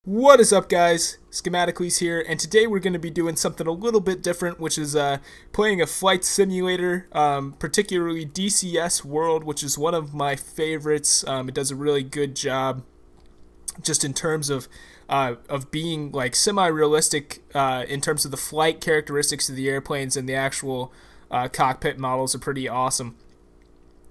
What is up, guys? Schematocles here, and today we're going to be doing something a little bit different, which is playing a flight simulator, particularly DCS World, which is one of my favorites. It does a really good job just in terms of being like semi-realistic in terms of the flight characteristics of the airplanes, and the actual cockpit models are pretty awesome.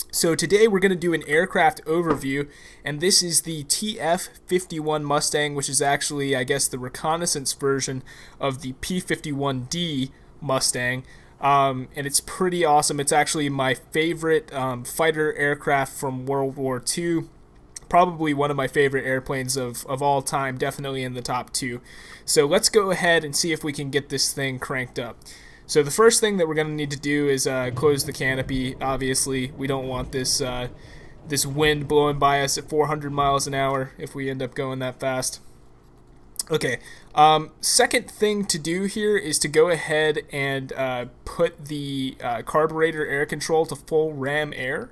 So today we're going to do an aircraft overview, and this is the TF-51 Mustang, which is actually, I guess, the reconnaissance version of the P-51D Mustang, and it's pretty awesome. It's actually my favorite fighter aircraft from World War II, probably one of my favorite airplanes of all time, definitely in the top two. So let's go ahead and see if we can get this thing cranked up. So the first thing that we're going to need to do is close the canopy. Obviously, we don't want this this wind blowing by us at 400 miles an hour if we end up going that fast. Okay, second thing to do here is to go ahead and put the carburetor air control to full ram air.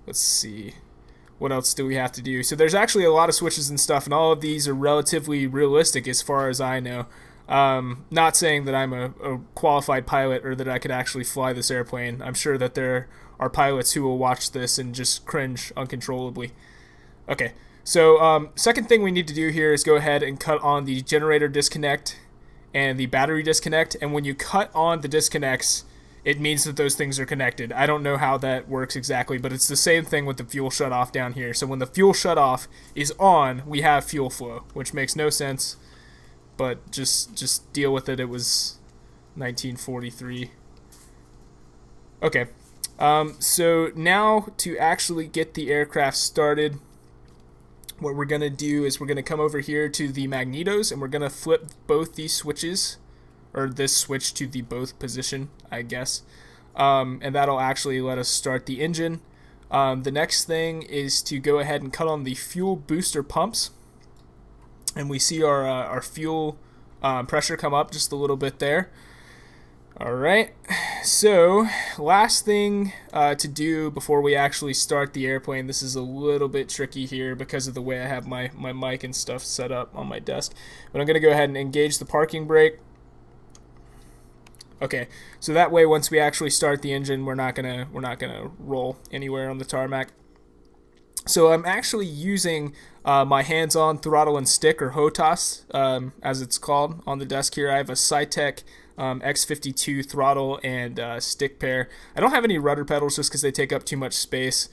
Let's see. What else do we have to do? So there's actually a lot of switches and stuff, and all of these are relatively realistic as far as I know. Not saying that I'm a qualified pilot or that I could actually fly this airplane. I'm sure that there are pilots who will watch this and just cringe uncontrollably. Okay, so second thing we need to do here is go ahead and cut on the generator disconnect and the battery disconnect. And when you cut on the disconnects, it means that those things are connected. I don't know how that works exactly, but it's the same thing with the fuel shutoff down here. So when the fuel shutoff is on, we have fuel flow, which makes no sense. But just deal with it. It was 1943. Okay, so now to actually get the aircraft started, what we're going to do is we're going to come over here to the magnetos, and we're going to flip both these switches, or this switch to the both position, I guess, and that'll actually let us start the engine. The next thing is to go ahead and cut on the fuel booster pumps. And we see our fuel pressure come up just a little bit there. Alright, so last thing to do before we actually start the airplane. This is a little bit tricky here because of the way I have my mic and stuff set up on my desk. But I'm going to go ahead and engage the parking brake. Okay, so that way once we actually start the engine, we're not gonna roll anywhere on the tarmac. So I'm actually using my hands-on throttle and stick, or HOTAS, as it's called, on the desk here. I have a Cytec X52 throttle and stick pair. I don't have any rudder pedals just because they take up too much space,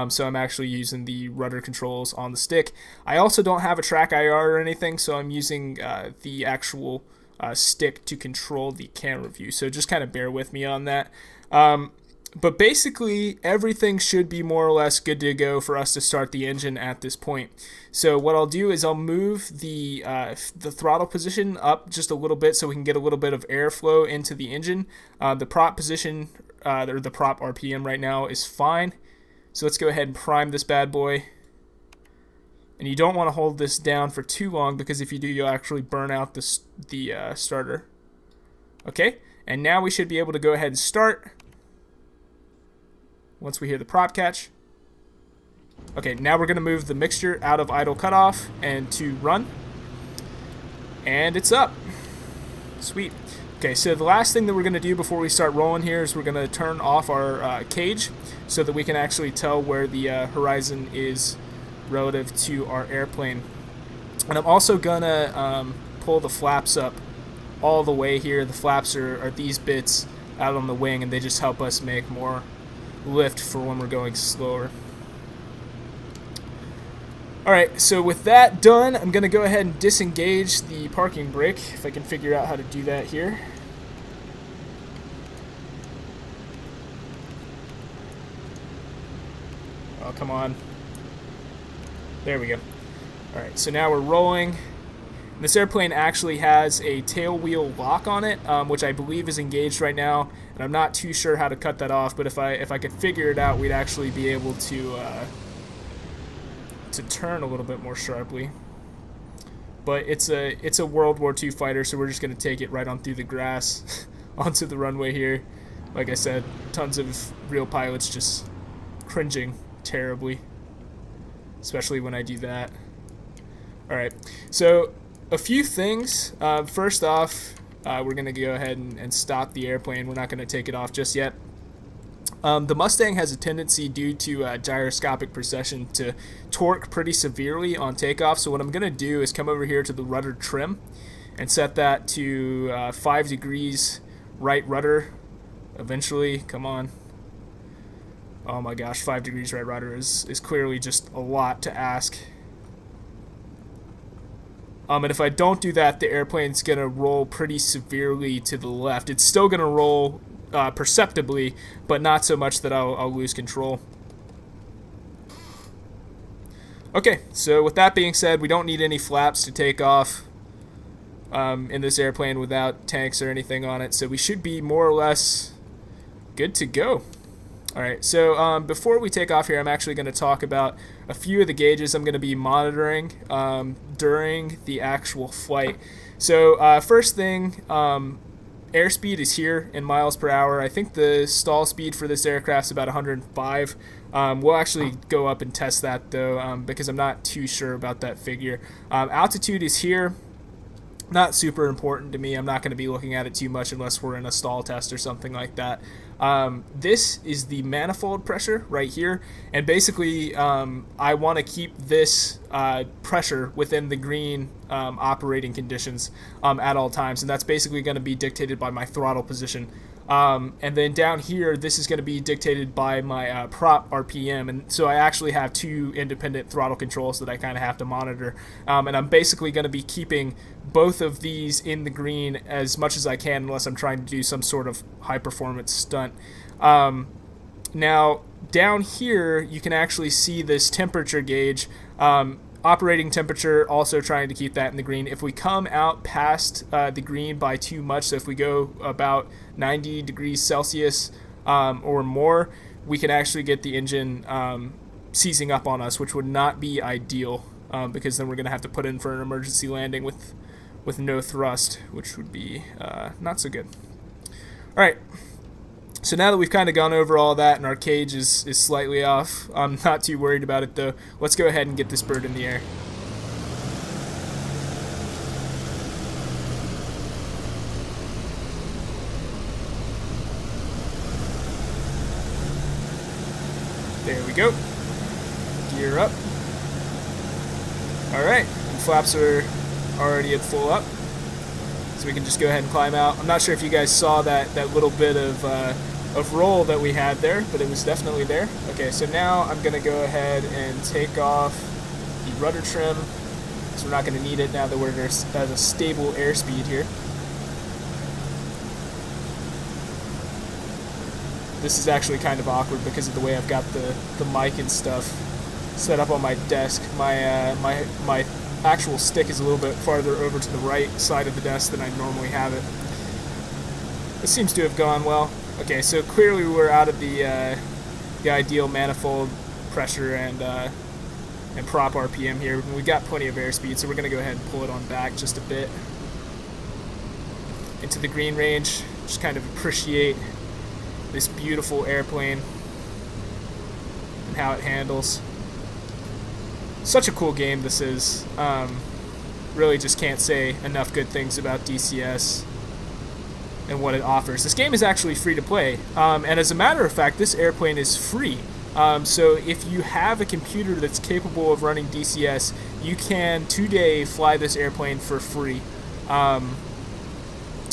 so I'm actually using the rudder controls on the stick. I also don't have a track IR or anything, so I'm using the actual stick to control the camera view. So just kind of bear with me on that. But basically, everything should be more or less good to go for us to start the engine at this point. So what I'll do is I'll move the throttle position up just a little bit so we can get a little bit of airflow into the engine. The prop position, or the prop RPM right now is fine. So let's go ahead and prime this bad boy. And you don't want to hold this down for too long, because if you do, you'll actually burn out the starter. Okay, and now we should be able to go ahead and start once we hear the prop catch. Okay, now we're going to move the mixture out of idle cutoff and to run. And it's up. Sweet. Okay, so the last thing that we're going to do before we start rolling here is we're going to turn off our cage so that we can actually tell where the horizon is relative to our airplane. And I'm also going to pull the flaps up all the way here. The flaps are these bits out on the wing, and they just help us make more lift for when we're going slower. Alright, so with that done, I'm going to go ahead and disengage the parking brake, if I can figure out how to do that here. Oh, come on. There we go. Alright, so now we're rolling. This airplane actually has a tail wheel lock on it, which I believe is engaged right now, and I'm not too sure how to cut that off. But if I could figure it out, we'd actually be able to turn a little bit more sharply. But it's a World War II fighter, so we're just going to take it right on through the grass onto the runway here. Like I said, tons of real pilots just cringing terribly, especially when I do that. All right, so a few things. First off, we're going to go ahead and stop the airplane. We're not going to take it off just yet. The Mustang has a tendency, due to gyroscopic precession, to torque pretty severely on takeoff. So what I'm going to do is come over here to the rudder trim and set that to 5 degrees right rudder. Eventually, come on. Oh my gosh, 5 degrees right rudder is clearly just a lot to ask. And if I don't do that, the airplane's going to roll pretty severely to the left. It's still going to roll perceptibly, but not so much that I'll lose control. Okay, so with that being said, we don't need any flaps to take off in this airplane without tanks or anything on it, so we should be more or less good to go. Alright, so before we take off here, I'm actually going to talk about a few of the gauges I'm going to be monitoring during the actual flight. So first thing, airspeed is here in miles per hour. I think the stall speed for this aircraft is about 105. We'll actually go up and test that though, because I'm not too sure about that figure. Altitude is here. Not super important to me. I'm not going to be looking at it too much unless we're in a stall test or something like that. This is the manifold pressure right here, and basically I want to keep this pressure within the green operating conditions at all times, and that's basically going to be dictated by my throttle position. And then down here, this is going to be dictated by my prop RPM, and so I actually have two independent throttle controls that I kind of have to monitor, and I'm basically going to be keeping both of these in the green as much as I can, unless I'm trying to do some sort of high performance stunt. Now down here you can actually see this temperature gauge, operating temperature, also trying to keep that in the green. If we come out past the green by too much, so if we go about 90 degrees Celsius or more, we can actually get the engine seizing up on us, which would not be ideal, because then we're going to have to put in for an emergency landing with no thrust, which would be not so good. Alright, so now that we've kind of gone over all that and our cage is slightly off, I'm not too worried about it though. Let's go ahead and get this bird in the air. There we go. Gear up. Alright, and flaps are already at full up, so we can just go ahead and climb out. I'm not sure if you guys saw that little bit of roll that we had there, but it was definitely there. Okay, so now I'm going to go ahead and take off the rudder trim, so we're not going to need it now that we're at a stable airspeed here. This is actually kind of awkward because of the way I've got the mic and stuff set up on my desk. My actual stick is a little bit farther over to the right side of the desk than I normally have it. This seems to have gone well. Okay, so clearly we're out of the ideal manifold pressure and prop RPM here. We've got plenty of airspeed, so we're going to go ahead and pull it on back just a bit into the green range. Just kind of appreciate this beautiful airplane and how it handles. Such a cool game this is. Really just can't say enough good things about DCS and what it offers. This game is actually free to play, and as a matter of fact, this airplane is free. So if you have a computer that's capable of running DCS, you can today fly this airplane for free,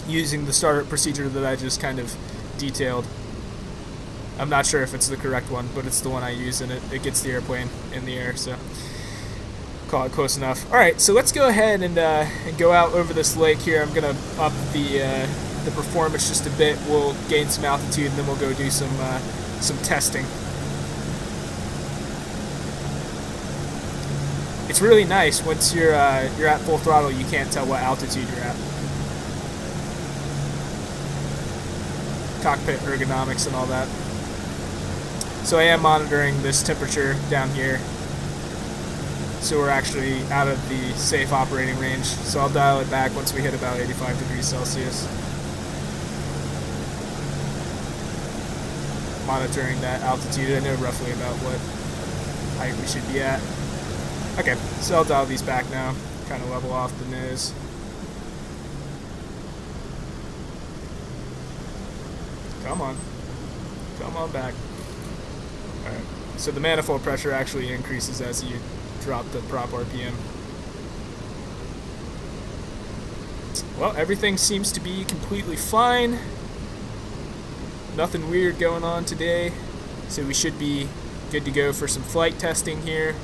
using the startup procedure that I just kind of detailed. I'm not sure if it's the correct one, but it's the one I use, and it gets the airplane in the air, so call it close enough. Alright, so let's go ahead and go out over this lake here. I'm going to up the performance just a bit. We'll gain some altitude, and then we'll go do some testing. It's really nice once you're at full throttle, you can't tell what altitude you're at. Cockpit ergonomics and all that. So I am monitoring this temperature down here, so we're actually out of the safe operating range. So I'll dial it back once we hit about 85 degrees Celsius. Monitoring that altitude. I know roughly about what height we should be at. Okay, so I'll dial these back now, kind of level off the nose. Come on. Come on back. Alright, so the manifold pressure actually increases as you drop the prop RPM. Well, everything seems to be completely fine. Nothing weird going on today, so we should be good to go for some flight testing here.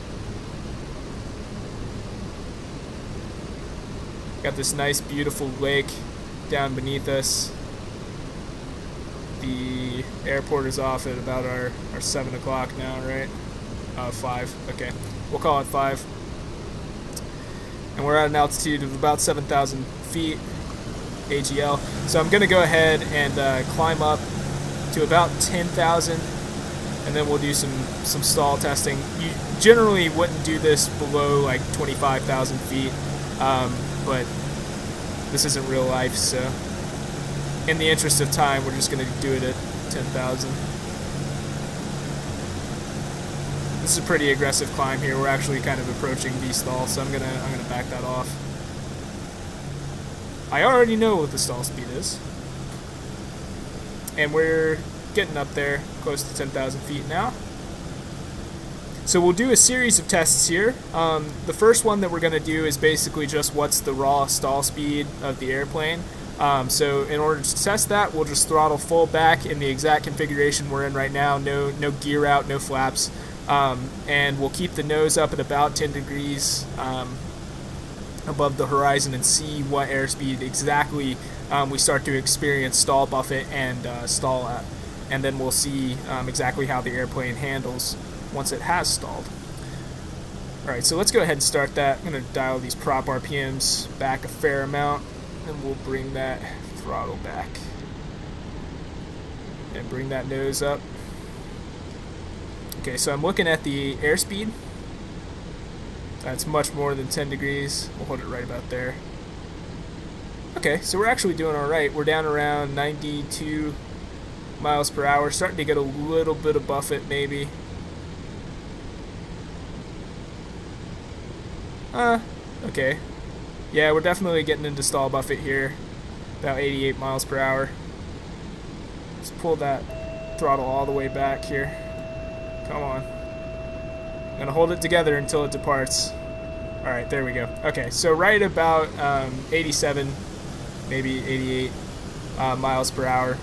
Got this nice beautiful lake down beneath us. The airport is off at about our 7 o'clock now, right? 5, okay. We'll call it 5. And we're at an altitude of about 7,000 feet, AGL. So I'm going to go ahead and climb up to about 10,000, and then we'll do some stall testing. You generally wouldn't do this below like 25,000 feet, but this isn't real life, so in the interest of time, we're just going to do it at 10,000. This is a pretty aggressive climb here. We're actually kind of approaching V-stall, so I'm gonna back that off. I already know what the stall speed is, and we're getting up there, close to 10,000 feet now. So we'll do a series of tests here. The first one that we're going to do is basically just what's the raw stall speed of the airplane. So in order to test that, we'll just throttle full back in the exact configuration we're in right now. No gear out, no flaps. And we'll keep the nose up at about 10 degrees above the horizon and see what airspeed exactly we start to experience stall buffet and stall at. And then we'll see exactly how the airplane handles once it has stalled. Alright, so let's go ahead and start that. I'm going to dial these prop RPMs back a fair amount, and we'll bring that throttle back. And bring that nose up. Okay, so I'm looking at the airspeed. That's much more than 10 degrees. We'll hold it right about there. Okay, so we're actually doing alright. We're down around 92 miles per hour, starting to get a little bit of buffet maybe. Okay. Yeah, we're definitely getting into stall buffet here. About 88 miles per hour. Let's pull that throttle all the way back here. Come on. I'm gonna hold it together until it departs. Alright, there we go. Okay, so right about 87, maybe 88 miles per hour.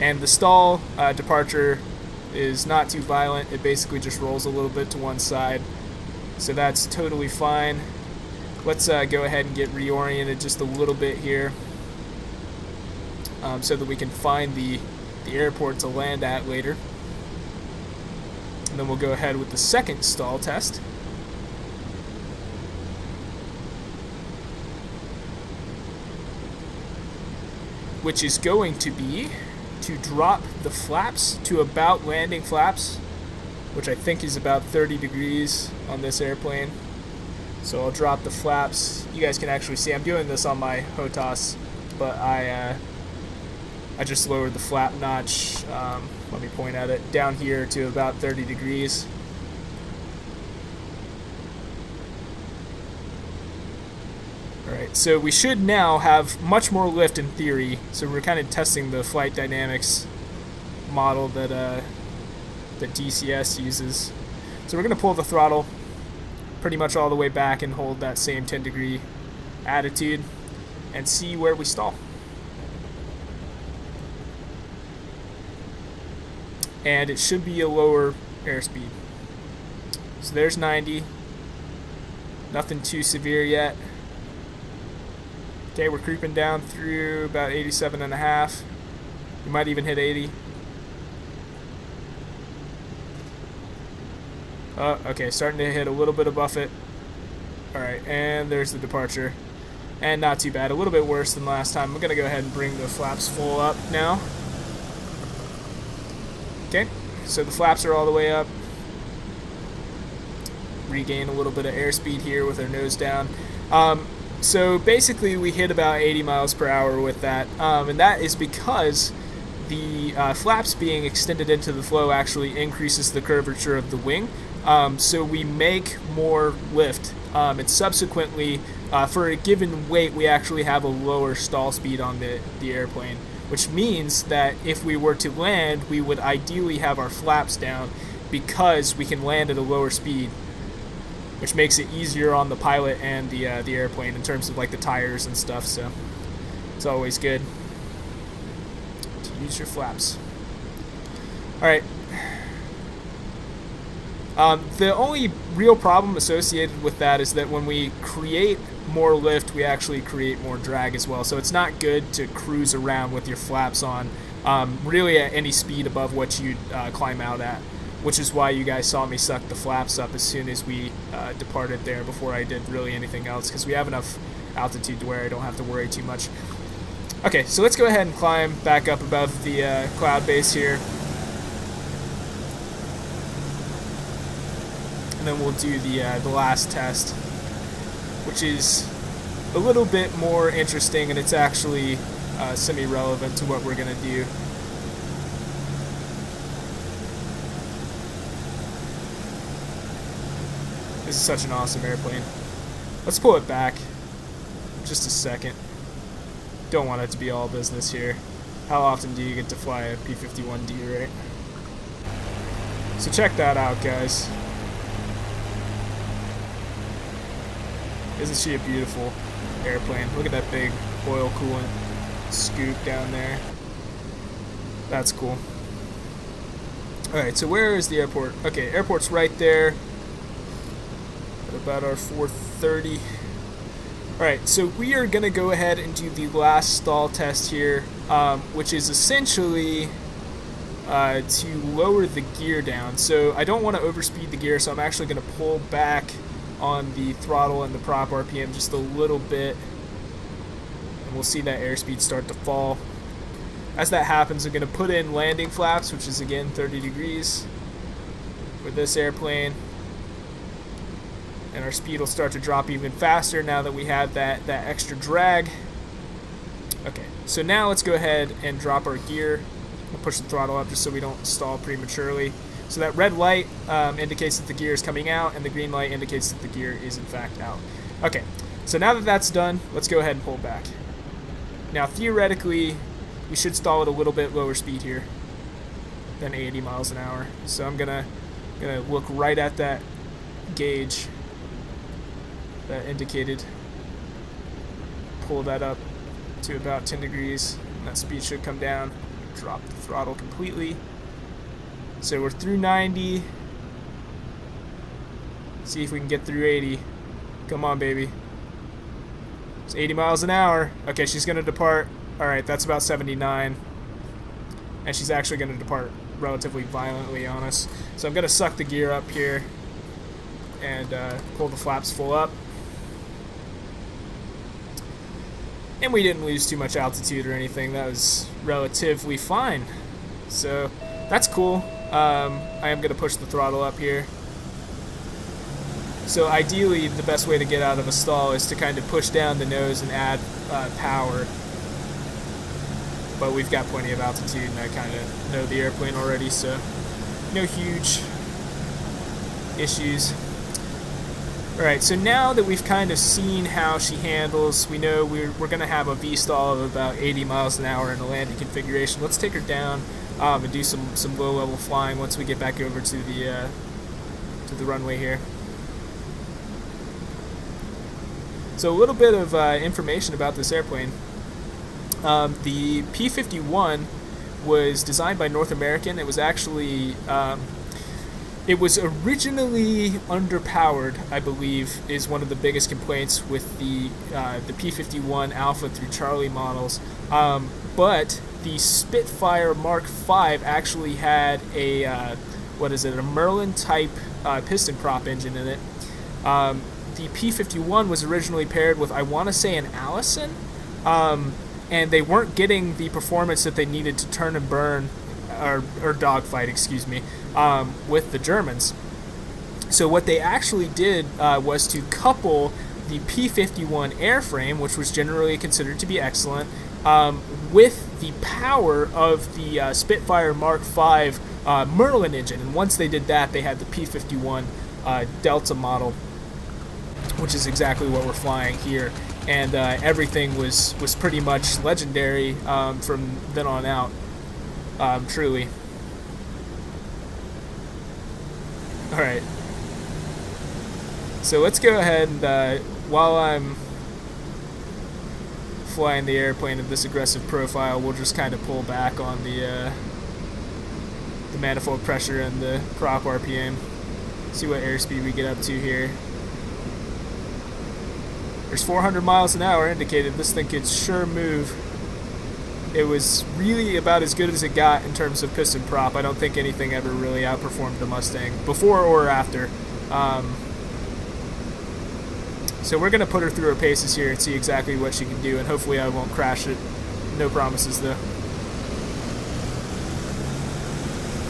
And the stall departure is not too violent. It basically just rolls a little bit to one side. So that's totally fine. Let's go ahead and get reoriented just a little bit here, so that we can find the airport to land at later. And then we'll go ahead with the second stall test. Which is going to be to drop the flaps to about landing flaps, which I think is about 30 degrees on this airplane. So I'll drop the flaps. You guys can actually see I'm doing this on my HOTAS, but I just lowered the flap notch, let me point at it, down here to about 30 degrees. Alright, so we should now have much more lift in theory. So we're kind of testing the flight dynamics model that DCS uses. So we're going to pull the throttle pretty much all the way back and hold that same 10 degree attitude and see where we stall. And it should be a lower airspeed. So there's 90. Nothing too severe yet. Okay, we're creeping down through about 87.5. We might even hit 80. Okay, starting to hit a little bit of buffet. Alright, and there's the departure. And not too bad, a little bit worse than last time. I'm going to go ahead and bring the flaps full up now. Okay, so the flaps are all the way up. Regain a little bit of airspeed here with our nose down. So basically we hit about 80 miles per hour with that, and that is because the flaps being extended into the flow actually increases the curvature of the wing, So we make more lift, and subsequently, for a given weight, we actually have a lower stall speed on the airplane, which means that if we were to land, we would ideally have our flaps down because we can land at a lower speed, which makes it easier on the pilot and the airplane in terms of like the tires and stuff. So it's always good to use your flaps. All right. The only real problem associated with that is that when we create more lift, we actually create more drag as well. So it's not good to cruise around with your flaps on, really at any speed above what you'd climb out at, which is why you guys saw me suck the flaps up as soon as we departed there before I did really anything else, because we have enough altitude to where I don't have to worry too much. Okay, so let's go ahead and climb back up above the cloud base here. And then we'll do the last test, which is a little bit more interesting, and it's actually semi-relevant to what we're going to do. This is such an awesome airplane. Let's pull it back just a second. Don't want it to be all business here. How often do you get to fly a P-51D, right? So check that out, guys. Isn't she a beautiful airplane? Look at that big oil coolant scoop down there. That's cool. Alright, so where is the airport? Okay, airport's right there. At about our 4:30. Alright, so we are going to go ahead and do the last stall test here, which is essentially to lower the gear down. So I don't want to overspeed the gear, so I'm actually going to pull back on the throttle and the prop RPM just a little bit, and we'll see that airspeed start to fall. As that happens, I'm going to put in landing flaps, which is again 30 degrees for this airplane, and our speed will start to drop even faster now that we have that extra drag. Okay, so now let's go ahead and drop our gear. We'll push the throttle up just so we don't stall prematurely. So that red light indicates that the gear is coming out, and the green light indicates that the gear is in fact out. Okay, so now that that's done, let's go ahead and pull back. Now theoretically, we should stall at a little bit lower speed here than 80 miles an hour. So I'm gonna look right at that gauge that indicated. Pull that up to about 10 degrees, and that speed should come down. Drop the throttle completely. So we're through 90. See if we can get through 80. Come on, baby. It's 80 miles an hour. Okay, she's going to depart. Alright, that's about 79. And she's actually going to depart relatively violently on us. So I'm going to suck the gear up here and pull the flaps full up. And we didn't lose too much altitude or anything. That was relatively fine. So that's cool. I am going to push the throttle up here. So ideally, the best way to get out of a stall is to kind of push down the nose and add power. But we've got plenty of altitude, and I kind of know the airplane already, so no huge issues. Alright, so now that we've kind of seen how she handles, we know we're going to have a V-stall of about 80 miles an hour in a landing configuration. Let's take her down and do some low-level flying once we get back over to the runway here. So a little bit of information about this airplane. The P-51 was designed by North American. It was actually it was originally underpowered, I believe, is one of the biggest complaints with the P-51 Alpha through Charlie models. But the Spitfire Mark V actually had a a Merlin type piston prop engine in it. The P-51 was originally paired with, I want to say, an Allison, and they weren't getting the performance that they needed to turn and burn, or dogfight, excuse me, with the Germans. So what they actually did was to couple the P-51 airframe, which was generally considered to be excellent, with the power of the Spitfire Mark V Merlin engine. And once they did that, they had the P-51 Delta model, which is exactly what we're flying here. And everything was pretty much legendary from then on out, truly. Alright. So let's go ahead and, while I'm flying the airplane at this aggressive profile, we'll just kind of pull back on the manifold pressure and the prop RPM. See what airspeed we get up to here. There's 400 miles an hour indicated. This thing could sure move. It was really about as good as it got in terms of piston prop. I don't think anything ever really outperformed the Mustang, before or after. So we're going to put her through her paces here and see exactly what she can do, and hopefully I won't crash it. No promises, though.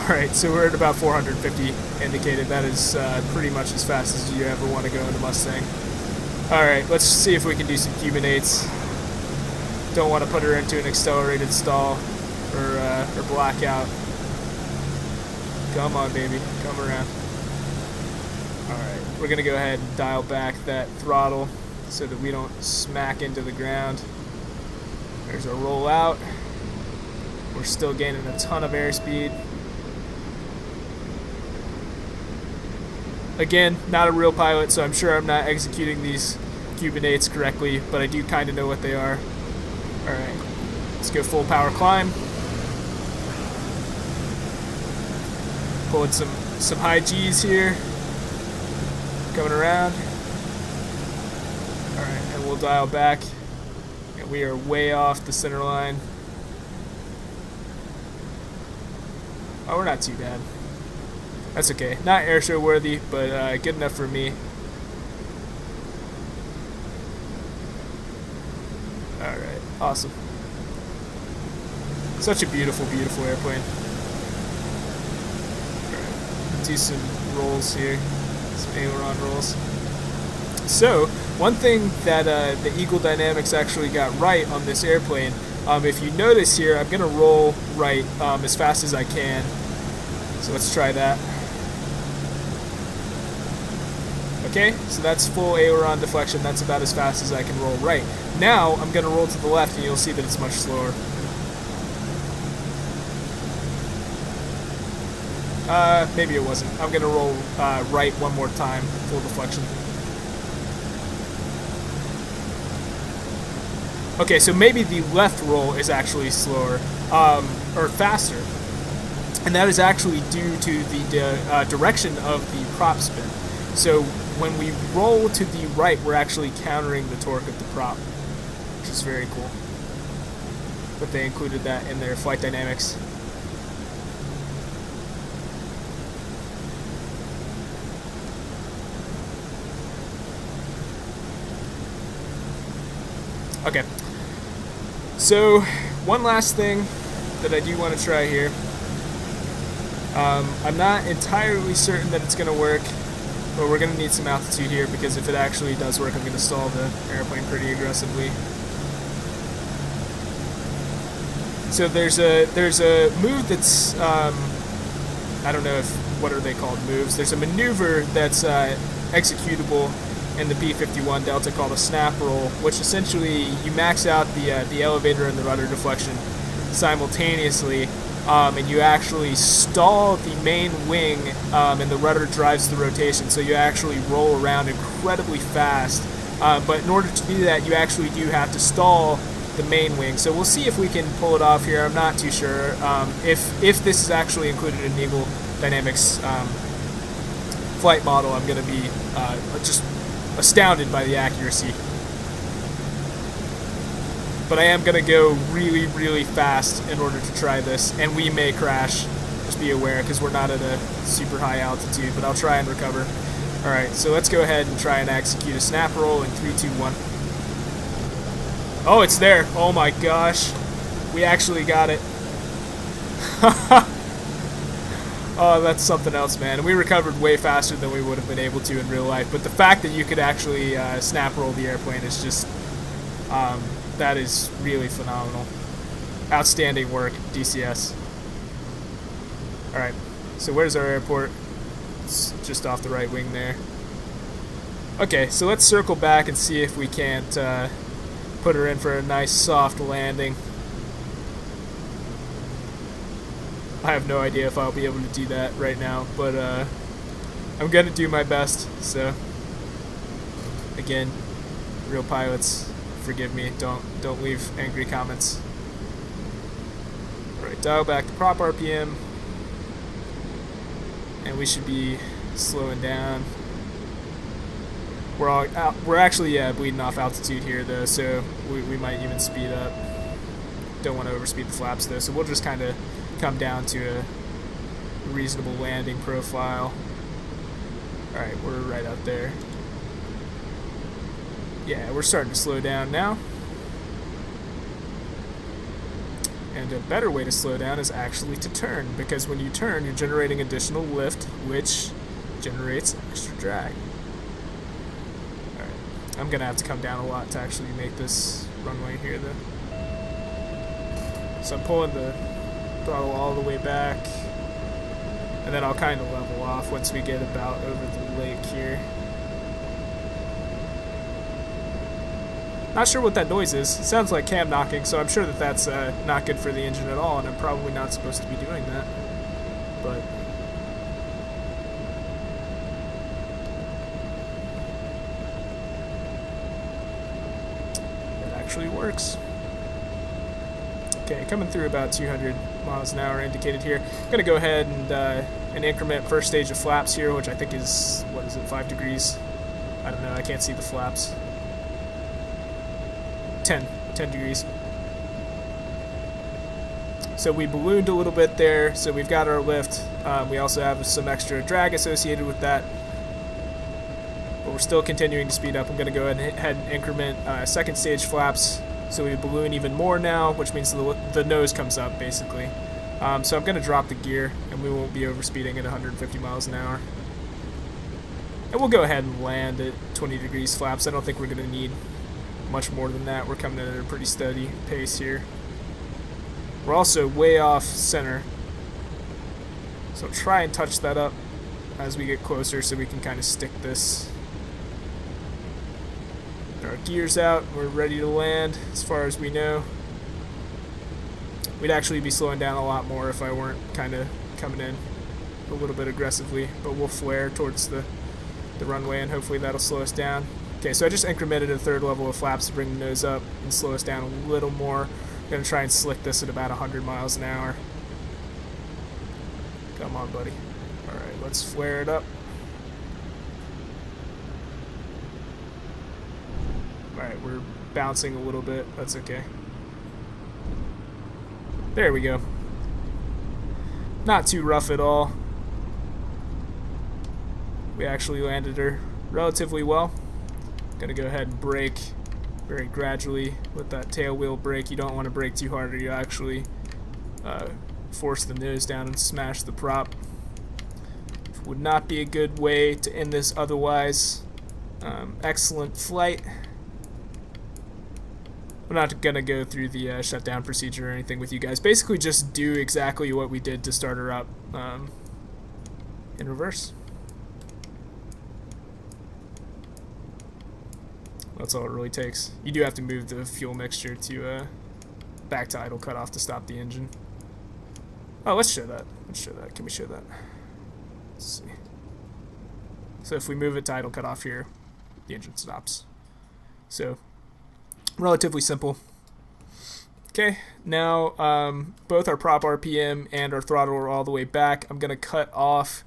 Alright, so we're at about 450 indicated. That is pretty much as fast as you ever want to go in a Mustang. Alright, let's see if we can do some Cuban 8s. Don't want to put her into an accelerated stall or blackout. Come on, baby. Come around. Alright, we're going to go ahead and dial back that throttle so that we don't smack into the ground. There's our roll out. We're still gaining a ton of airspeed. Again, not a real pilot, so I'm sure I'm not executing these Cuban 8s correctly, but I do kind of know what they are. Alright, let's go full power climb. Pulling some high G's here. Coming around. Alright, and we'll dial back. And we are way off the center line. Oh, we're not too bad. That's okay. Not airshow worthy, but good enough for me. Alright, awesome. Such a beautiful, beautiful airplane. Alright, do some rolls here. Some aileron rolls. So, one thing that the Eagle Dynamics actually got right on this airplane, if you notice here, I'm going to roll right as fast as I can. So let's try that. Okay, so that's full aileron deflection. That's about as fast as I can roll right. Now, I'm going to roll to the left, and you'll see that it's much slower. Maybe it wasn't. I'm going to roll right one more time, full deflection. Okay, so maybe the left roll is actually slower, or faster. And that is actually due to the direction of the prop spin. So when we roll to the right, we're actually countering the torque of the prop, which is very cool. But they included that in their flight dynamics. Okay. So one last thing that I do want to try here. I'm not entirely certain that it's going to work, but we're going to need some altitude here, because if it actually does work, I'm going to stall the airplane pretty aggressively. So there's a move that's I don't know what are they called moves. There's a maneuver that's executable in the P-51 Delta called a snap roll, which essentially you max out the elevator and the rudder deflection simultaneously. And you actually stall the main wing, and the rudder drives the rotation, so you actually roll around incredibly fast. But in order to do that, you actually do have to stall the main wing. So we'll see if we can pull it off here. I'm not too sure. If this is actually included in Eagle Dynamics flight model, I'm going to be just astounded by the accuracy. But I am going to go really, really fast in order to try this, and we may crash. Just be aware, because we're not at a super high altitude, but I'll try and recover. Alright, so let's go ahead and try and execute a snap roll in 3, 2, 1. Oh, it's there. Oh my gosh. We actually got it. Oh, that's something else, man. We recovered way faster than we would have been able to in real life, but the fact that you could actually snap roll the airplane is just... that is really phenomenal. Outstanding work, DCS. Alright. So where's our airport? It's just off the right wing there. Okay, so let's circle back and see if we can't put her in for a nice soft landing. I have no idea if I'll be able to do that right now, but I'm gonna do my best. So again, real pilots, forgive me. Don't leave angry comments. All right, dial back the prop RPM, and we should be slowing down. We're actually bleeding off altitude here though, so we might even speed up. Don't want to overspeed the flaps though, so we'll just kind of come down to a reasonable landing profile. Alright, we're right out there. Yeah, we're starting to slow down now. And a better way to slow down is actually to turn, because when you turn, you're generating additional lift, which generates extra drag. Alright, I'm gonna have to come down a lot to actually make this runway here though. So I'm pulling the throttle all the way back, and then I'll kind of level off once we get about over the lake here. Not sure what that noise is. It sounds like cam knocking, so I'm sure that that's not good for the engine at all, and I'm probably not supposed to be doing that. But it actually works. Okay, coming through about 200 miles an hour indicated here. I'm gonna go ahead and increment first stage of flaps here, which I think is, what is it, 5 degrees? I don't know, I can't see the flaps. 10 degrees. So we ballooned a little bit there, so we've got our lift. We also have some extra drag associated with that, but we're still continuing to speed up. I'm gonna go ahead and increment second stage flaps. So we balloon even more now, which means the nose comes up, basically. So I'm going to drop the gear, and we won't be overspeeding at 150 miles an hour. And we'll go ahead and land at 20 degrees flaps. I don't think we're going to need much more than that. We're coming in at a pretty steady pace here. We're also way off center, so try and touch that up as we get closer so we can kind of stick this. Our gears out, we're ready to land as far as we know. We'd actually be slowing down a lot more if I weren't kind of coming in a little bit aggressively, but we'll flare towards the runway and hopefully that'll slow us down. Okay, so I just incremented a third level of flaps to bring the nose up and slow us down a little more. I'm going to try and slick this at about 100 miles an hour. Come on, buddy. Alright, let's flare it up. Alright, we're bouncing a little bit. That's okay. There we go. Not too rough at all. We actually landed her relatively well. Gonna go ahead and brake very gradually with that tail wheel brake. You don't want to brake too hard or you actually force the nose down and smash the prop. Would not be a good way to end this otherwise. Excellent flight. I'm not going to go through the shutdown procedure or anything with you guys. Basically just do exactly what we did to start her up in reverse. That's all it really takes. You do have to move the fuel mixture to back to idle cutoff to stop the engine. Oh, let's show that. Let's show that. Can we show that? Let's see. So if we move it to idle cutoff here, the engine stops. So relatively simple. Okay, now both our prop RPM and our throttle are all the way back. I'm going to cut off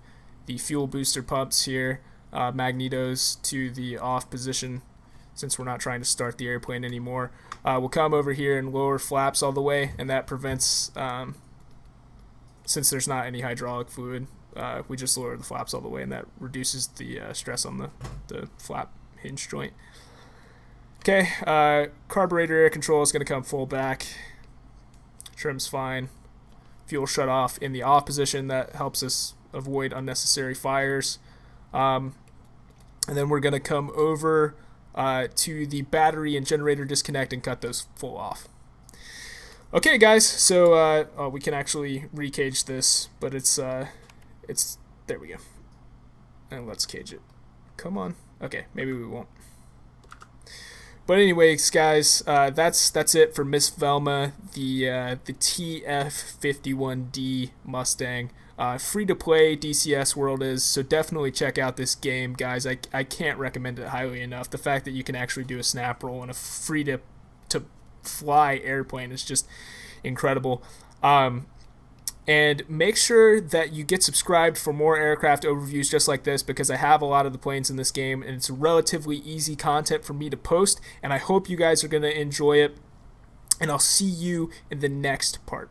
the fuel booster pumps here, magnetos to the off position since we're not trying to start the airplane anymore. We'll come over here and lower flaps all the way, and that prevents, since there's not any hydraulic fluid, we just lower the flaps all the way, and that reduces the stress on the flap hinge joint. Okay, carburetor air control is going to come full back. Trim's fine. Fuel shut off in the off position. That helps us avoid unnecessary fires. And then we're going to come over to the battery and generator disconnect and cut those full off. Okay, guys, so we can actually recage this, but it's It's, there we go. And let's cage it. Come on. Okay, maybe we won't. But anyways, guys, that's it for Miss Velma, the TF-51D Mustang. Free to play, DCS World is, so definitely check out this game, guys. I can't recommend it highly enough. The fact that you can actually do a snap roll in a free to fly airplane is just incredible. And make sure that you get subscribed for more aircraft overviews just like this, because I have a lot of the planes in this game and it's relatively easy content for me to post, and I hope you guys are going to enjoy it, and I'll see you in the next part.